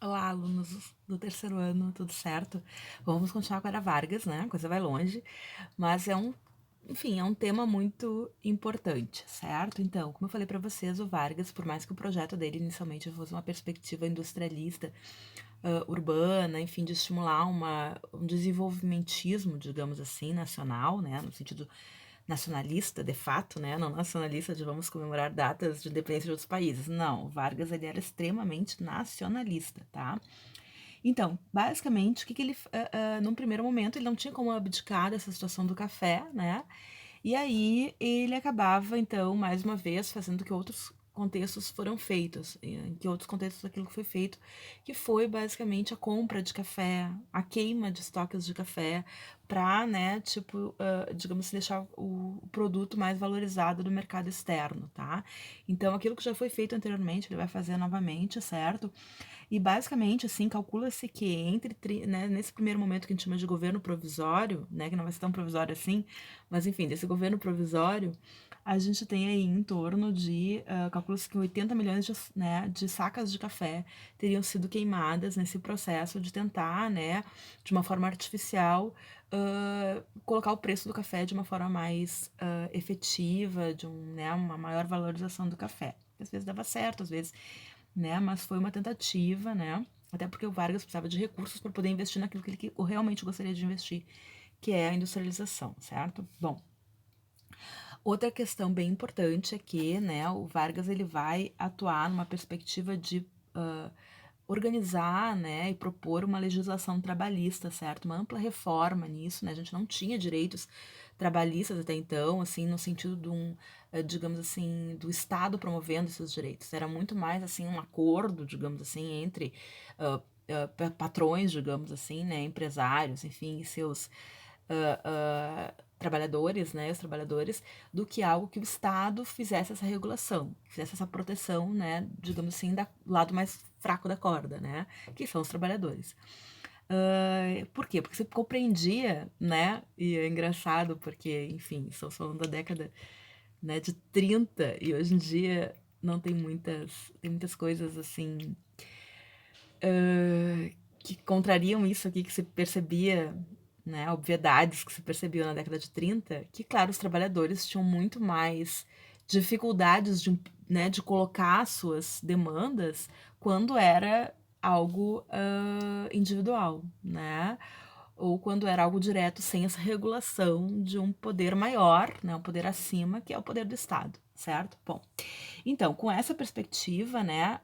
Olá, alunos do terceiro ano, tudo certo? Vamos continuar com a Era Vargas, né? A coisa vai longe, mas enfim, é um tema muito importante, certo? Então, como eu falei para vocês, o Vargas, por mais que o projeto dele inicialmente fosse uma perspectiva industrialista, urbana, enfim, de estimular um desenvolvimentismo, digamos assim, nacional, né? No sentido nacionalista, de fato, né? Não nacionalista de vamos comemorar datas de independência de outros países. Não, o Vargas ele era extremamente nacionalista, tá? Então, basicamente, o que, que ele. Num primeiro momento, ele não tinha como abdicar dessa situação do café, né? E aí ele acabava, então, mais uma vez, fazendo que outros contextos foram feitos, em que outros contextos aquilo que foi feito, que foi basicamente a compra de café, a queima de estoques de café, para, né, tipo, digamos assim, deixar o produto mais valorizado do mercado externo, tá? Então, aquilo que já foi feito anteriormente, ele vai fazer novamente, certo? E basicamente, assim, calcula-se que né, nesse primeiro momento que a gente chama de governo provisório, né, que não vai ser tão provisório assim, mas enfim, desse governo provisório, a gente tem aí em torno de, calcula-se que 80 milhões né, de sacas de café teriam sido queimadas nesse processo de tentar, né, de uma forma artificial, colocar o preço do café de uma forma mais efetiva, né, uma maior valorização do café. Às vezes dava certo, às vezes, né? Mas foi uma tentativa, né? Até porque o Vargas precisava de recursos para poder investir naquilo que ele realmente gostaria de investir, que é a industrialização, certo? Bom, outra questão bem importante é que, né, o Vargas ele vai atuar numa perspectiva de organizar, né, e propor uma legislação trabalhista, certo? Uma ampla reforma nisso, né? A gente não tinha direitos trabalhistas até então, assim, no sentido de digamos assim, do Estado promovendo esses direitos. Era muito mais, assim, um acordo, digamos assim, entre patrões, digamos assim, né, empresários, enfim, e seus trabalhadores, né, os trabalhadores, do que algo que o Estado fizesse essa regulação, fizesse essa proteção, né, digamos assim, do lado mais fraco da corda, né, que são os trabalhadores. Por quê? Porque você compreendia, né, e é engraçado porque, enfim, estamos falando da década, né, de 30 e hoje em dia não tem muitas coisas assim que contrariam isso aqui que se percebia, né, obviedades que se percebiam na década de 30, que, claro, os trabalhadores tinham muito mais dificuldades né, de colocar suas demandas quando era algo individual, né? Ou quando era algo direto sem essa regulação de um poder maior, né, um poder acima, que é o poder do Estado, certo? Bom, então, com essa perspectiva, né,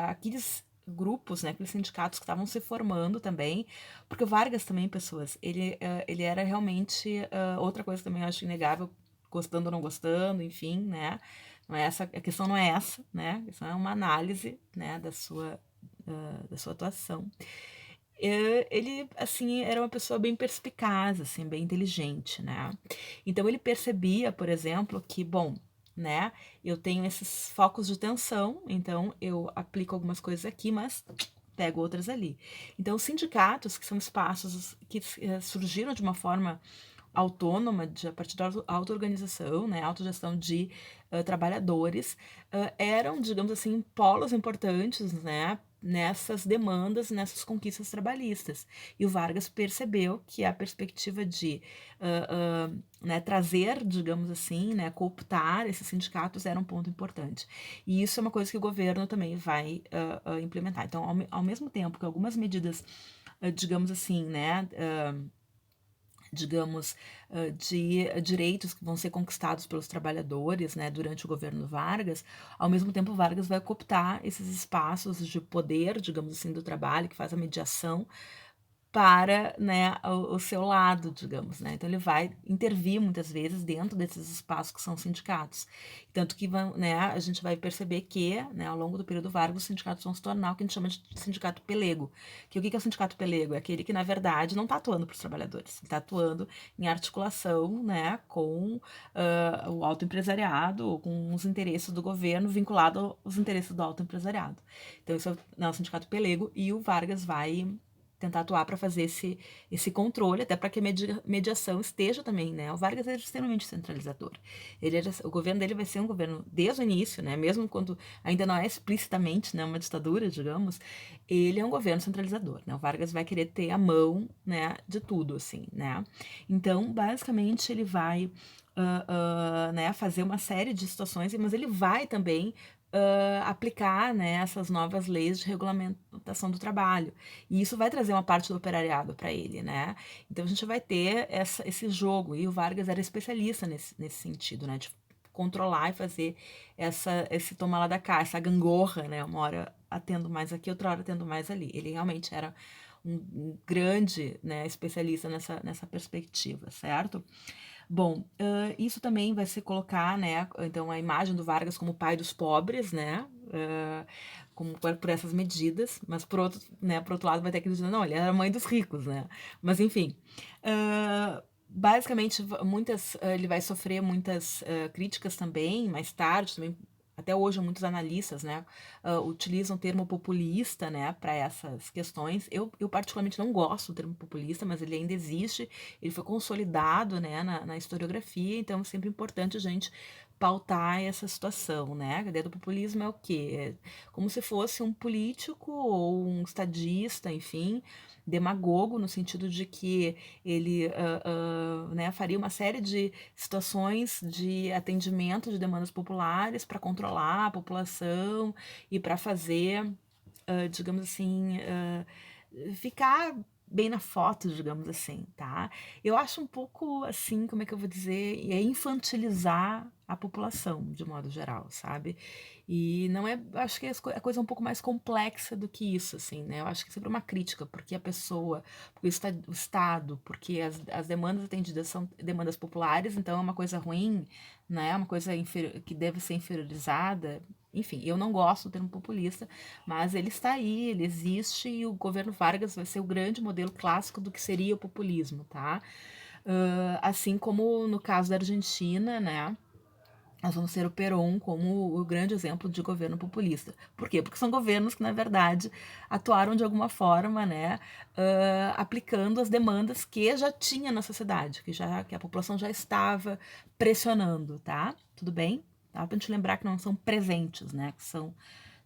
aqueles grupos, né, aqueles sindicatos que estavam se formando também, porque o Vargas também, pessoas, ele era realmente, outra coisa também eu acho inegável, gostando ou não gostando, enfim, né, não é essa, a questão não é essa, né, a questão é uma análise, né, da sua atuação. Ele, assim, era uma pessoa bem perspicaz, assim, bem inteligente, né? Então ele percebia, por exemplo, que, bom, né, eu tenho esses focos de tensão, então eu aplico algumas coisas aqui, mas pego outras ali. Então, os sindicatos, que são espaços que surgiram de uma forma autônoma, a partir da auto-organização, né, autogestão de trabalhadores, eram, digamos assim, polos importantes, né, nessas demandas, nessas conquistas trabalhistas. E o Vargas percebeu que a perspectiva de né, trazer, digamos assim, né, cooptar esses sindicatos era um ponto importante. E isso é uma coisa que o governo também vai implementar. Então, ao mesmo tempo que algumas medidas, digamos assim, né, digamos, de direitos que vão ser conquistados pelos trabalhadores, né, durante o governo Vargas, ao mesmo tempo Vargas vai cooptar esses espaços de poder, digamos assim, do trabalho, que faz a mediação para, né, o seu lado, digamos, né? Então ele vai intervir muitas vezes dentro desses espaços que são sindicatos. Tanto que né, a gente vai perceber que, né, ao longo do período Vargas, os sindicatos vão se tornar o que a gente chama de sindicato pelego. Que o que é o sindicato pelego? É aquele que, na verdade, não está atuando para os trabalhadores, ele está atuando em articulação, né, com o autoempresariado ou com os interesses do governo vinculado aos interesses do autoempresariado. Então, isso é o sindicato pelego e o Vargas vai tentar atuar para fazer esse controle, até para que a mediação esteja também, né? O Vargas é extremamente centralizador. O governo dele vai ser um governo desde o início, né? Mesmo quando ainda não é explicitamente, né, uma ditadura, digamos, ele é um governo centralizador, né? O Vargas vai querer ter a mão, né, de tudo, assim, né? Então, basicamente, ele vai né, fazer uma série de situações, mas ele vai também aplicar, né, essas novas leis de regulamentação do trabalho. E isso vai trazer uma parte do operariado para ele, né? Então a gente vai ter esse jogo. E o Vargas era especialista nesse sentido, né? De controlar e fazer esse tomar lá da cá, essa gangorra, né? Uma hora atendo mais aqui, outra hora atendo mais ali. Ele realmente era um grande, né, especialista nessa perspectiva, certo? Bom, isso também vai se colocar, né, então a imagem do Vargas como pai dos pobres, né, como por essas medidas, mas por outro lado vai ter aquele dizendo, não, ele era a mãe dos ricos, né, mas enfim, basicamente ele vai sofrer muitas críticas também, mais tarde, também até hoje muitos analistas, né, utilizam o termo populista, né, para essas questões. Eu particularmente não gosto do termo populista, mas ele ainda existe, ele foi consolidado, né, na historiografia, então é sempre importante a gente pautar essa situação, né? A ideia do populismo é o quê? É como se fosse um político ou um estadista, enfim, demagogo, no sentido de que ele né, faria uma série de situações de atendimento de demandas populares para controlar a população e para fazer, digamos assim, ficar bem na foto, digamos assim, tá? Eu acho um pouco assim, como é que eu vou dizer, é infantilizar a população, de modo geral, sabe? E não é, acho que a coisa é um pouco mais complexa do que isso, assim, né? Eu acho que é sempre uma crítica, porque a pessoa, porque o Estado, porque as demandas atendidas são demandas populares, então é uma coisa ruim, né? É uma coisa que deve ser inferiorizada. Enfim, eu não gosto do termo populista, mas ele está aí, ele existe e o governo Vargas vai ser o grande modelo clássico do que seria o populismo, tá? Assim como no caso da Argentina, né? Nós vamos ter o Perón como o grande exemplo de governo populista. Por quê? Porque são governos que, na verdade, atuaram de alguma forma, né, aplicando as demandas que já tinha na sociedade, que a população já estava pressionando, tá? Tudo bem? Tá? Pra gente lembrar que não são presentes, né, que são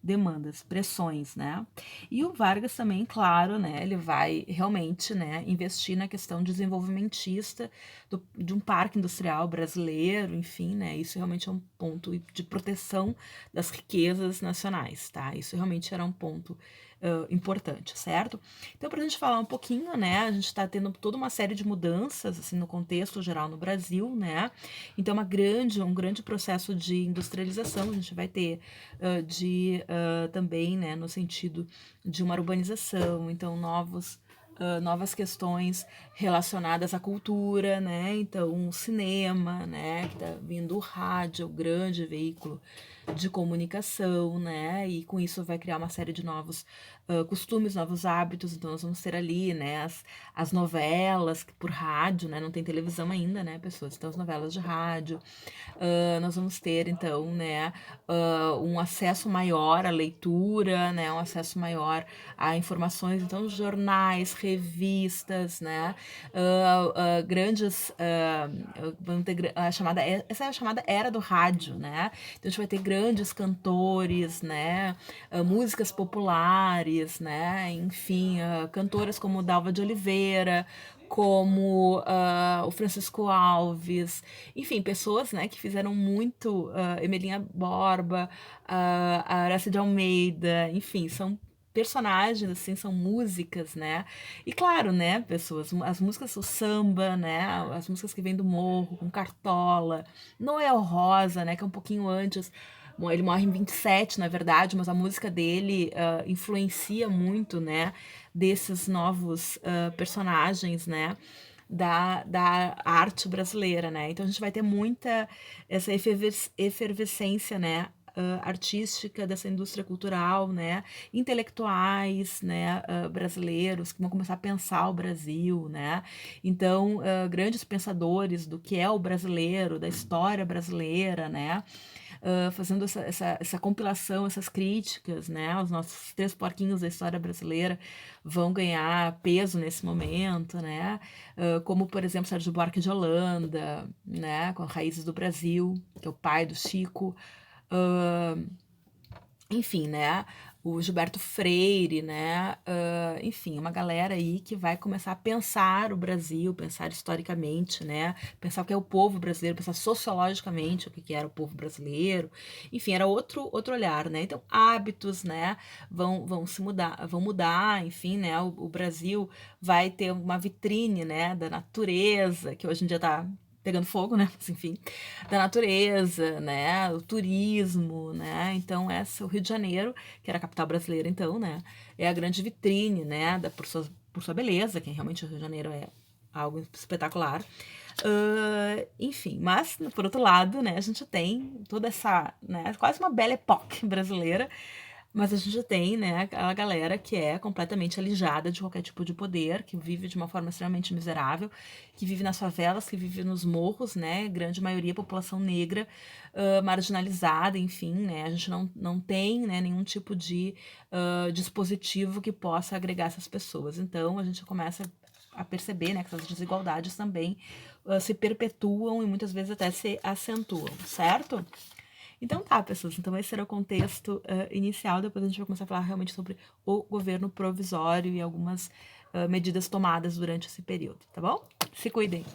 demandas, pressões, né? E o Vargas também, claro, né, ele vai realmente, né, investir na questão desenvolvimentista de um parque industrial brasileiro, enfim, né, isso realmente é um ponto de proteção das riquezas nacionais, tá? Isso realmente era um ponto importante, certo? Então, para a gente falar um pouquinho, né, a gente está tendo toda uma série de mudanças, assim, no contexto geral no Brasil, né? Então, um grande processo de industrialização, a gente vai ter também, né, no sentido de uma urbanização, então novas questões relacionadas à cultura, né? Então, o cinema, né? Que tá vindo o rádio, o grande veículo de comunicação, né? E com isso vai criar uma série de novos costumes, novos hábitos. Então, nós vamos ter ali, né? As novelas por rádio, né? Não tem televisão ainda, né, pessoas? Então, as novelas de rádio. Nós vamos ter, então, né? Um acesso maior à leitura, né? Um acesso maior a informações, então, jornais, revistas, né? Grandes, vamos ter essa é a chamada era do rádio, né? Então a gente vai ter grandes cantores, né? Músicas populares, né? Enfim, cantoras como Dalva de Oliveira, como o Francisco Alves, enfim, pessoas, né, que fizeram muito, Emelinha Borba, a Horácio de Almeida, enfim, são personagens, assim, são músicas, né? E claro, né, pessoas, as músicas, o samba, né? As músicas que vêm do morro, com Cartola, Noel Rosa, né, que é um pouquinho antes. Bom, ele morre em 27, na verdade, mas a música dele influencia muito, né, desses novos personagens, né, da arte brasileira, né? Então a gente vai ter muita essa efervescência, né? Artística dessa indústria cultural, né? Intelectuais, né? Brasileiros que vão começar a pensar o Brasil, né? Então, grandes pensadores do que é o brasileiro, da história brasileira, né? fazendo essa compilação, essas críticas, né? Os nossos três porquinhos da história brasileira vão ganhar peso nesse momento, né? Como, por exemplo, Sérgio Buarque de Holanda, né? Com Raízes do Brasil, que é o pai do Chico. Uh, enfim, né? O Gilberto Freire, né? Enfim, uma galera aí que vai começar a pensar o Brasil, pensar historicamente, né? Pensar o que é o povo brasileiro, pensar sociologicamente o que era o povo brasileiro. Enfim, era outro olhar, né? Então, hábitos, né? Vão se mudar, vão mudar, enfim, né? O Brasil vai ter uma vitrine, né? Da natureza, que hoje em dia tá pegando fogo, né? Mas, enfim, da natureza, né? O turismo, né? Então, o Rio de Janeiro, que era a capital brasileira, então, né? É a grande vitrine, né? Por sua beleza, que realmente o Rio de Janeiro é algo espetacular. Enfim, mas, por outro lado, né? A gente tem toda essa, né? Quase uma belle époque brasileira, mas a gente tem, né, aquela galera que é completamente alijada de qualquer tipo de poder, que vive de uma forma extremamente miserável, que vive nas favelas, que vive nos morros, né, grande maioria população negra, marginalizada, enfim, né, a gente não tem, né, nenhum tipo de dispositivo que possa agregar essas pessoas. Então, a gente começa a perceber, né, que essas desigualdades também se perpetuam e muitas vezes até se acentuam, certo? Então tá, pessoas. Então esse era o contexto inicial. Depois a gente vai começar a falar realmente sobre o governo provisório e algumas medidas tomadas durante esse período, tá bom? Se cuidem.